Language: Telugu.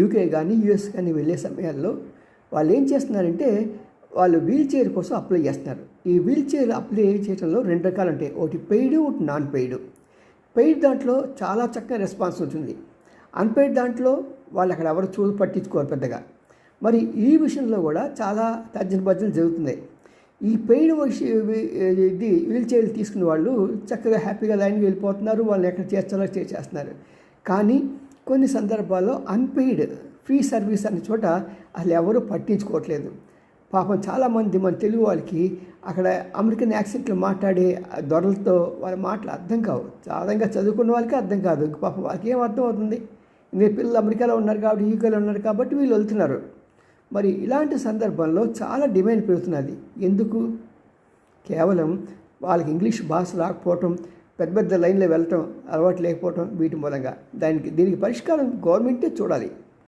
యూకే కానీ యూఎస్ కానీ వెళ్ళే సమయాల్లో వాళ్ళు ఏం చేస్తున్నారంటే వాళ్ళు వీల్ చైర్ కోసం అప్లై చేస్తున్నారు. ఈ వీల్ చైర్ అప్లై చేయడంలో 2 రకాలు ఉంటాయి. ఒకటి పెయిడ్, ఒకటి నాన్ పెయిడ్. పెయిడ్ దాంట్లో చాలా చక్కగా రెస్పాన్స్ ఉంటుంది. అన్పెయిడ్ దాంట్లో వాళ్ళు అక్కడ ఎవరు పట్టించుకోరు పెద్దగా. మరి ఈ విషయంలో కూడా చాలా తర్జన భర్జనలు జరుగుతున్నాయి. ఈ పెయిడ్ ఇది వీల్ చైర్లు తీసుకున్న వాళ్ళు చక్కగా హ్యాపీగా లైన్కి వెళ్ళిపోతున్నారు. వాళ్ళని ఎక్కడ చేర్చాలో చేస్తున్నారు. కానీ కొన్ని సందర్భాల్లో అన్పెయిడ్ ఫ్రీ సర్వీస్ అనే చోట అసలు ఎవరు పట్టించుకోవట్లేదు. పాపం చాలామంది మన తెలుగు వాళ్ళకి అక్కడ అమెరికన్ యాక్సెంట్లో మాట్లాడే దొరలతో వాళ్ళ మాటలు అర్థం కావు. సాధారణంగా చదువుకున్న వాళ్ళకి అర్థం కాదు. పాపం వాళ్ళకి ఏం అర్థం అవుతుంది? మీ పిల్లలు అమెరికాలో ఉన్నారు కాబట్టి, యూకేలో ఉన్నారు కాబట్టి వీళ్ళు వెళ్తున్నారు. మరి ఇలాంటి సందర్భంలో చాలా డిమాండ్ పెరుగుతున్నది. ఎందుకు? కేవలం వాళ్ళకి ఇంగ్లీష్ భాష రాకపోవటం, పెద్ద పెద్ద లైన్లో వెళ్ళటం అలవాటు లేకపోవటం, వీటి మూలంగా. దీనికి పరిష్కారం గవర్నమెంటే చూడాలి.